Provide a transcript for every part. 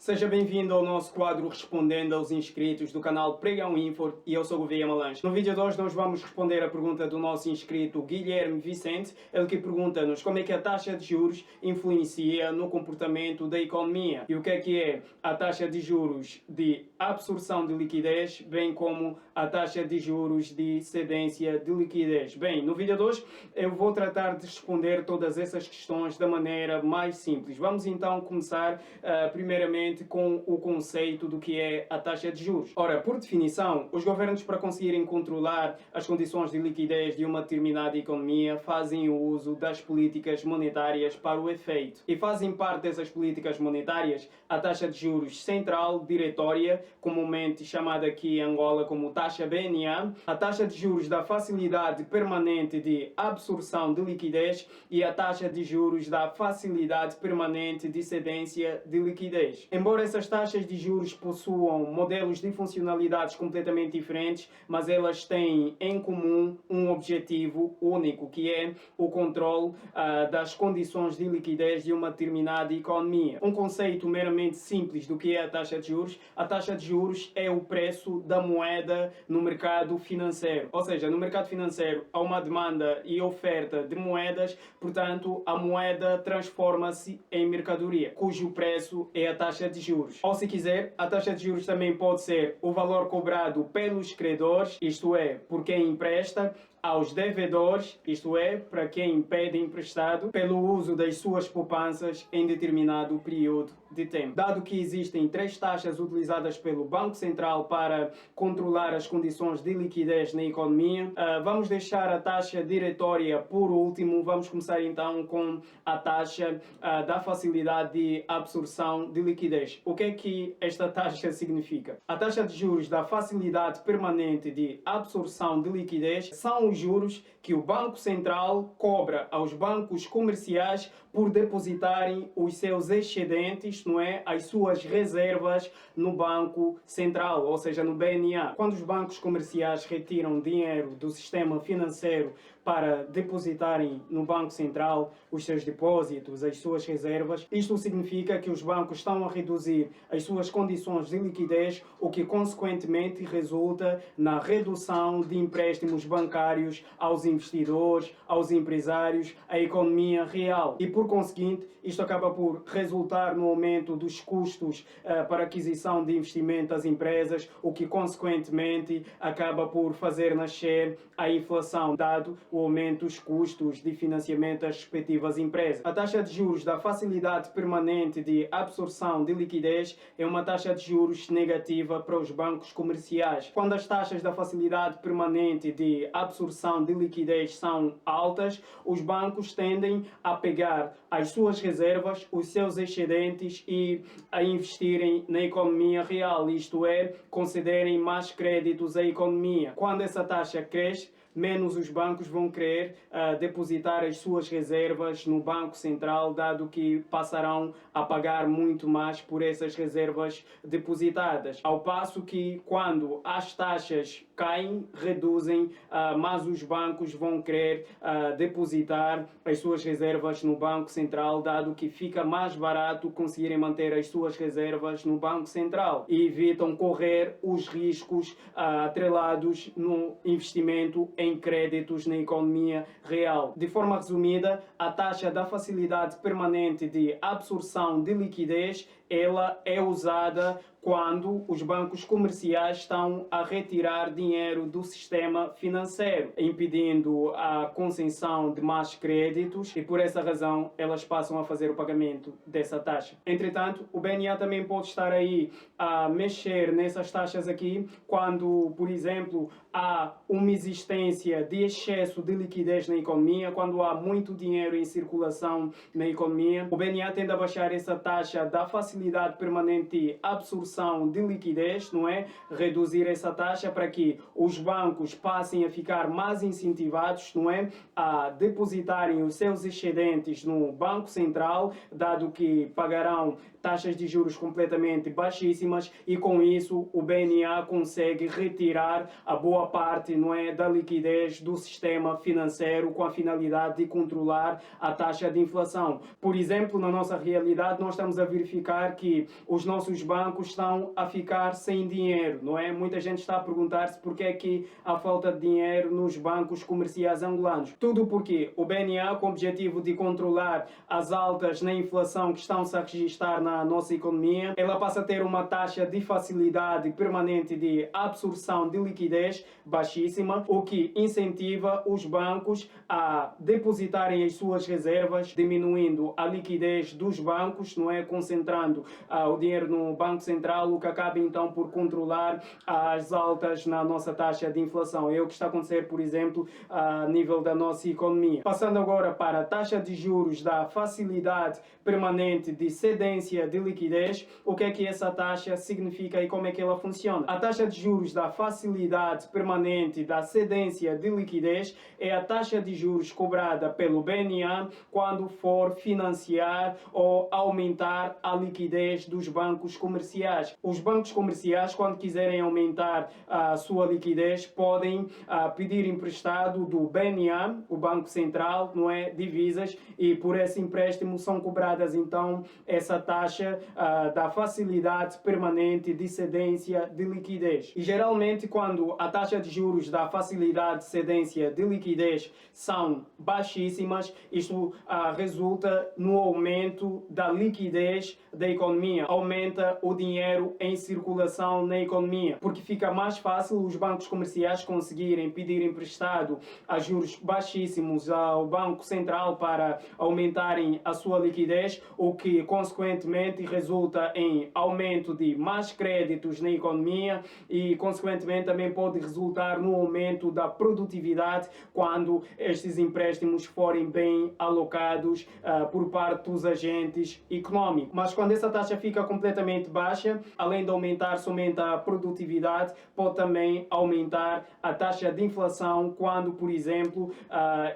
Seja bem-vindo ao nosso quadro Respondendo aos Inscritos do canal Pregão Info e eu sou o Gouveia Malanche. No vídeo de hoje nós vamos responder a pergunta do nosso inscrito Guilherme Vicente, ele que pergunta-nos como é que a taxa de juros influencia no comportamento da economia e o que é a taxa de juros de absorção de liquidez, bem como a taxa de juros de cedência de liquidez. Bem, no vídeo de hoje eu vou tratar de responder todas essas questões da maneira mais simples. Vamos então começar primeiramente com o conceito do que é a taxa de juros. Ora, por definição, os governos, para conseguirem controlar as condições de liquidez de uma determinada economia, fazem o uso das políticas monetárias para o efeito. E fazem parte dessas políticas monetárias a taxa de juros central diretória, comumente chamada aqui em Angola como taxa BNA, a taxa de juros da facilidade permanente de absorção de liquidez e a taxa de juros da facilidade permanente de cedência de liquidez. Embora essas taxas de juros possuam modelos de funcionalidades completamente diferentes, mas elas têm em comum um objetivo único, que é o controle das condições de liquidez de uma determinada economia. Um conceito meramente simples do que é a taxa de juros. A taxa de juros é o preço da moeda no mercado financeiro. Ou seja, no mercado financeiro há uma demanda e oferta de moedas, portanto, a moeda transforma-se em mercadoria, cujo preço é a taxa de juros. Ou se quiser, a taxa de juros também pode ser o valor cobrado pelos credores, isto é, por quem empresta, aos devedores, isto é, para quem pede emprestado, pelo uso das suas poupanças em determinado período de tempo. Dado que existem três taxas utilizadas pelo Banco Central para controlar as condições de liquidez na economia, vamos deixar a taxa diretória por último. Vamos começar então com a taxa da facilidade de absorção de liquidez. O que esta taxa significa? A taxa de juros da facilidade permanente de absorção de liquidez são os juros que o Banco Central cobra aos bancos comerciais por depositarem os seus excedentes, não é, as suas reservas no Banco Central, ou seja, no BNA. Quando os bancos comerciais retiram dinheiro do sistema financeiro para depositarem no Banco Central os seus depósitos, as suas reservas, isto significa que os bancos estão a reduzir as suas condições de liquidez, o que consequentemente resulta na redução de empréstimos bancários aos investidores, aos empresários, à economia real. E por conseguinte, isto acaba por resultar no aumento dos custos para aquisição de investimento das empresas, o que consequentemente acaba por fazer nascer a inflação, dado o aumento dos custos de financiamento das respectivas empresas. A taxa de juros da facilidade permanente de absorção de liquidez é uma taxa de juros negativa para os bancos comerciais. Quando as taxas da facilidade permanente de absorção de liquidez são altas, os bancos tendem a pegar as suas reservas, os seus excedentes e a investirem na economia real, isto é, concederem mais créditos à economia. Quando essa taxa cresce, menos os bancos vão querer depositar as suas reservas no Banco Central, dado que passarão a pagar muito mais por essas reservas depositadas. Ao passo que, quando as taxas caem, reduzem, mas os bancos vão querer depositar as suas reservas no Banco Central, dado que fica mais barato conseguirem manter as suas reservas no Banco Central e evitam correr os riscos atrelados no investimento em créditos na economia real. De forma resumida, a taxa da facilidade permanente de absorção de liquidez, ela é usada quando os bancos comerciais estão a retirar dinheiro do sistema financeiro, impedindo a concessão de mais créditos e por essa razão elas passam a fazer o pagamento dessa taxa. Entretanto, o BNA também pode estar aí a mexer nessas taxas aqui quando, por exemplo, há uma existência de excesso de liquidez na economia, quando há muito dinheiro em circulação na economia. O BNA tende a baixar essa taxa da facilidade permanente de absorção de liquidez, não é? Reduzir essa taxa para que os bancos passem a ficar mais incentivados, não é? A depositarem os seus excedentes no Banco Central, dado que pagarão taxas de juros completamente baixíssimas e com isso o BNA consegue retirar a boa parte, não é, da liquidez do sistema financeiro com a finalidade de controlar a taxa de inflação. Por exemplo, na nossa realidade nós estamos a verificar verificar que os nossos bancos estão a ficar sem dinheiro, não é? Muita gente está a perguntar-se porque é que há falta de dinheiro nos bancos comerciais angolanos. Tudo porque o BNA, com o objetivo de controlar as altas na inflação que estão-se a registrar na nossa economia, ela passa a ter uma taxa de facilidade permanente de absorção de liquidez baixíssima, o que incentiva os bancos a depositarem as suas reservas, diminuindo a liquidez dos bancos, não é? Concentrando o dinheiro no Banco Central, o que acaba então por controlar as altas na nossa taxa de inflação. É o que está a acontecer, por exemplo, a nível da nossa economia. Passando agora para a taxa de juros da facilidade permanente de cedência de liquidez, o que é que essa taxa significa e como é que ela funciona? A taxa de juros da facilidade permanente da cedência de liquidez é a taxa de juros cobrada pelo BNA quando for financiar ou aumentar a liquidez dos bancos comerciais. Os bancos comerciais, quando quiserem aumentar a sua liquidez, podem pedir emprestado do BNA, o Banco Central, não é? Divisas, e por esse empréstimo são cobradas então essa taxa da facilidade permanente de cedência de liquidez. E geralmente quando a taxa de juros da facilidade de cedência de liquidez são baixíssimas, isto resulta no aumento da liquidez da economia, aumenta o dinheiro em circulação na economia, porque fica mais fácil os bancos comerciais conseguirem pedir emprestado a juros baixíssimos ao Banco Central para aumentarem a sua liquidez, o que consequentemente resulta em aumento de mais créditos na economia e consequentemente também pode resultar no aumento da produtividade quando estes empréstimos forem bem alocados por parte dos agentes econômicos. Mas quando essa taxa fica completamente baixa, além de aumentar somente a produtividade, pode também aumentar a taxa de inflação quando, por exemplo,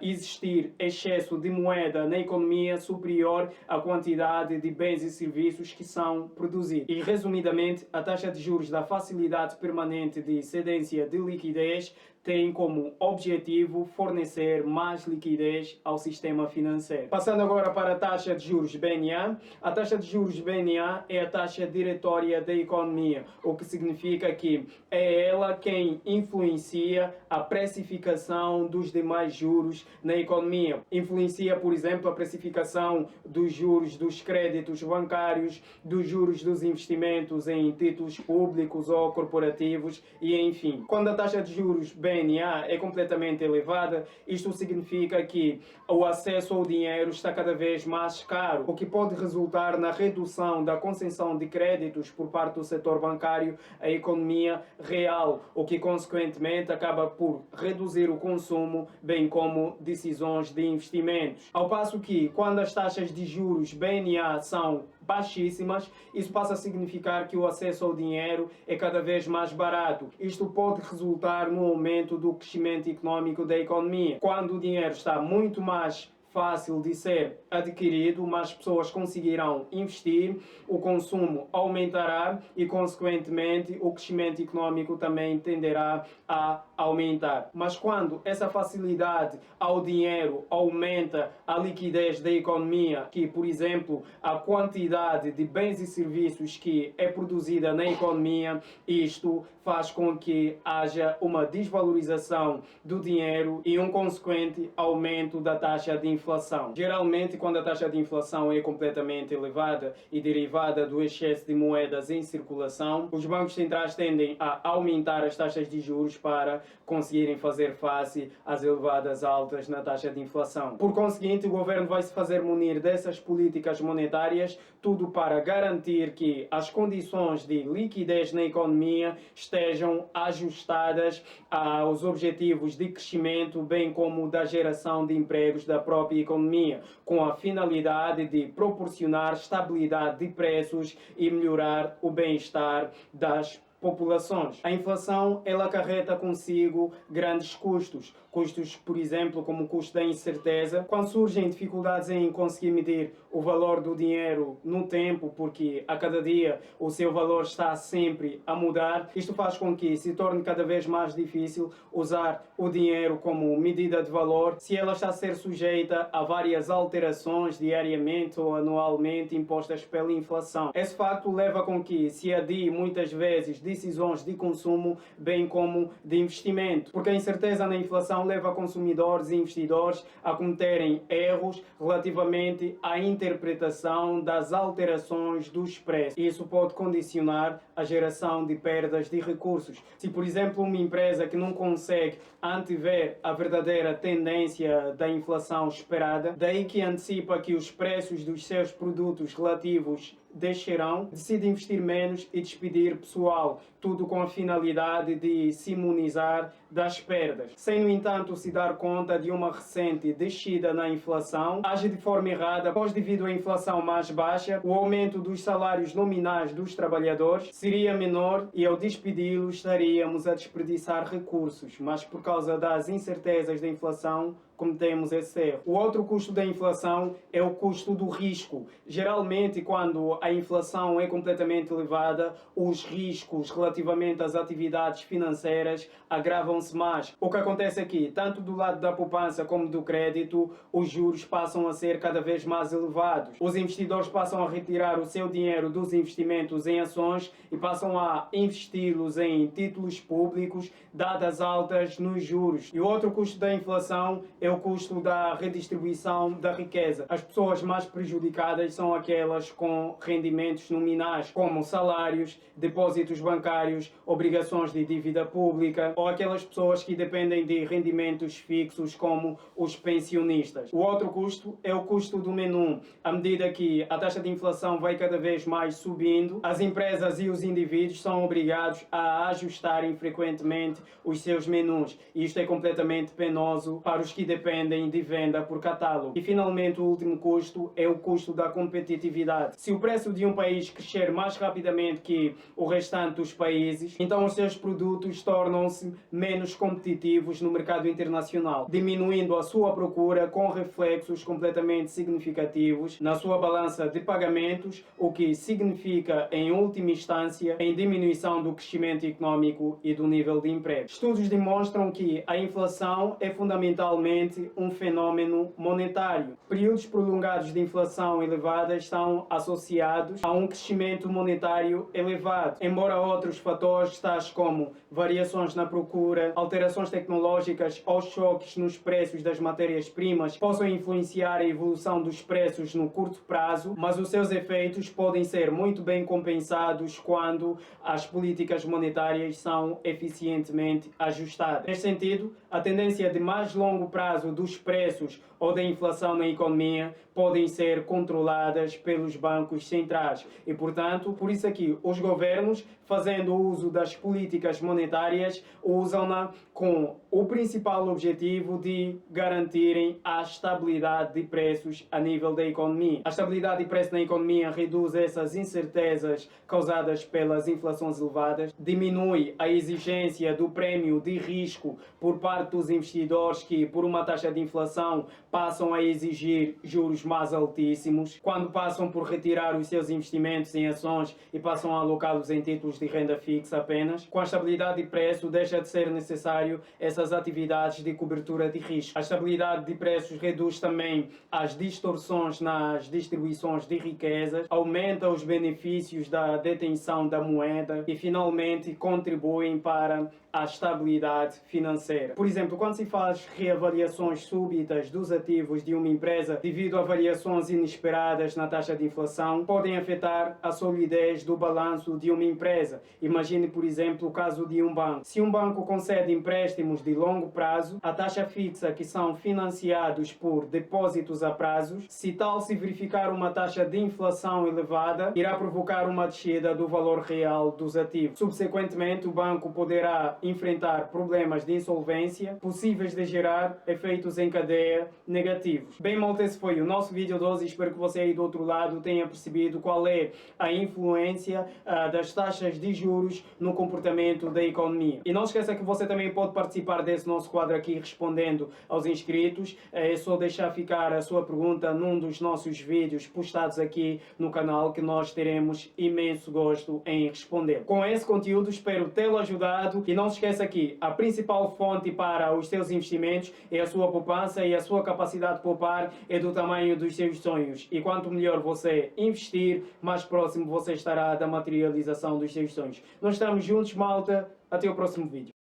existir excesso de moeda na economia superior à quantidade de bens e serviços que são produzidos. E, resumidamente, a taxa de juros da facilidade permanente de cedência de liquidez tem como objetivo fornecer mais liquidez ao sistema financeiro. Passando agora para a taxa de juros BNA. A taxa de juros BNA é a taxa diretória da economia, o que significa que é ela quem influencia a precificação dos demais juros na economia. Influencia, por exemplo, a precificação dos juros dos créditos bancários, dos juros dos investimentos em títulos públicos ou corporativos e enfim. Quando a taxa de juros BNA é completamente elevada, isto significa que o acesso ao dinheiro está cada vez mais caro, o que pode resultar na redução da concessão de créditos por parte do setor bancário à economia real, o que consequentemente acaba por reduzir o consumo, bem como decisões de investimentos. Ao passo que, quando as taxas de juros BNA são baixíssimas, isso passa a significar que o acesso ao dinheiro é cada vez mais barato. Isto pode resultar no aumento do crescimento econômico da economia. Quando o dinheiro está muito mais fácil de ser adquirido, mais pessoas conseguirão investir, o consumo aumentará e, consequentemente, o crescimento econômico também tenderá a aumentar. Mas quando essa facilidade ao dinheiro aumenta a liquidez da economia, que, por exemplo, a quantidade de bens e serviços que é produzida na economia, isto faz com que haja uma desvalorização do dinheiro e um consequente aumento da taxa de inflação. Geralmente, quando a taxa de inflação é completamente elevada e derivada do excesso de moedas em circulação, os bancos centrais tendem a aumentar as taxas de juros para conseguirem fazer face às elevadas altas na taxa de inflação. Por conseguinte, o governo vai se fazer munir dessas políticas monetárias, tudo para garantir que as condições de liquidez na economia estejam ajustadas aos objetivos de crescimento, bem como da geração de empregos da própria economia, com a finalidade de proporcionar estabilidade de preços e melhorar o bem-estar das populações. A inflação, ela acarreta consigo grandes custos, por exemplo, como o custo da incerteza. Quando surgem dificuldades em conseguir medir o valor do dinheiro no tempo, porque a cada dia o seu valor está sempre a mudar. Isto faz com que se torne cada vez mais difícil usar o dinheiro como medida de valor, se ela está a ser sujeita a várias alterações diariamente ou anualmente impostas pela inflação. Esse facto leva com que se adie muitas vezes decisões de consumo, bem como de investimento, porque a incerteza na inflação leva consumidores e investidores a cometerem erros relativamente à interpretação das alterações dos preços. Isso pode condicionar a geração de perdas de recursos. Se, por exemplo, uma empresa que não consegue antever a verdadeira tendência da inflação esperada, daí que antecipa que os preços dos seus produtos relativos descerão, decide investir menos e despedir pessoal, tudo com a finalidade de se imunizar das perdas. Sem, no entanto, se dar conta de uma recente descida na inflação, age de forma errada, pois devido à inflação mais baixa, o aumento dos salários nominais dos trabalhadores seria menor e ao despedi-los estaríamos a desperdiçar recursos, mas por causa das incertezas da inflação, cometemos esse erro. O outro custo da inflação é o custo do risco. Geralmente, quando a inflação é completamente elevada, os riscos relativamente às atividades financeiras agravam-se mais. O que acontece aqui, tanto do lado da poupança como do crédito, os juros passam a ser cada vez mais elevados. Os investidores passam a retirar o seu dinheiro dos investimentos em ações e passam a investi-los em títulos públicos, dadas altas nos juros. E o outro custo da inflação é o custo da redistribuição da riqueza. As pessoas mais prejudicadas são aquelas com rendimentos nominais, como salários, depósitos bancários, obrigações de dívida pública, ou aquelas pessoas que dependem de rendimentos fixos, como os pensionistas. O outro custo é o custo do menu. À medida que a taxa de inflação vai cada vez mais subindo, as empresas e os indivíduos são obrigados a ajustarem frequentemente os seus menus. E isto é completamente penoso para os que dependem de venda por catálogo. E finalmente o último custo é o custo da competitividade. Se o preço de um país crescer mais rapidamente que o restante dos países, então os seus produtos tornam-se menos competitivos no mercado internacional, diminuindo a sua procura com reflexos completamente significativos na sua balança de pagamentos, o que significa, em última instância, em diminuição do crescimento econômico e do nível de emprego. Estudos demonstram que a inflação é fundamentalmente um fenômeno monetário. Períodos prolongados de inflação elevada estão associados a um crescimento monetário elevado, embora outros fatores, tais como variações na procura, alterações tecnológicas ou choques nos preços das matérias-primas, possam influenciar a evolução dos preços no curto prazo, mas os seus efeitos podem ser muito bem compensados quando as políticas monetárias são eficientemente ajustadas. Neste sentido, a tendência de mais longo prazo dos preços ou da inflação na economia podem ser controladas pelos bancos centrais e, portanto, por isso aqui os governos, fazendo uso das políticas monetárias, usam-na com o principal objetivo de garantirem a estabilidade de preços a nível da economia. A estabilidade de preços na economia reduz essas incertezas causadas pelas inflações elevadas, diminui a exigência do prémio de risco por parte dos investidores que, por uma taxa de inflação, passam a exigir juros mais altíssimos, quando passam por retirar os seus investimentos em ações e passam a alocá-los em títulos de renda fixa apenas. Com a estabilidade de preço, deixa de ser necessário essas atividades de cobertura de risco. A estabilidade de preços reduz também as distorções nas distribuições de riquezas, aumenta os benefícios da detenção da moeda e, finalmente, contribuem para a estabilidade financeira. Por exemplo, quando se faz reavaliações súbitas dos ativos de uma empresa devido a variações inesperadas na taxa de inflação, podem afetar a solidez do balanço de uma empresa. Imagine, por exemplo, o caso de um banco. Se um banco concede empréstimos de longo prazo, a taxa fixa que são financiados por depósitos a prazos, se tal se verificar uma taxa de inflação elevada, irá provocar uma descida do valor real dos ativos. Subsequentemente, o banco poderá enfrentar problemas de insolvência possíveis de gerar efeitos em cadeia negativos. Bem, malta, esse foi o nosso vídeo de hoje. Espero que você aí do outro lado tenha percebido qual é a influência das taxas de juros no comportamento da economia. E não esqueça que você também pode participar desse nosso quadro aqui respondendo aos inscritos. É só deixar ficar a sua pergunta num dos nossos vídeos postados aqui no canal, que nós teremos imenso gosto em responder. Com esse conteúdo espero tê-lo ajudado, e não se esqueça que a principal fonte para os seus investimentos é a sua poupança, e a sua capacidade de poupar é do tamanho dos seus sonhos. E quanto melhor você investir, mais próximo você estará da materialização dos seus sonhos. Nós estamos juntos, malta. Até o próximo vídeo.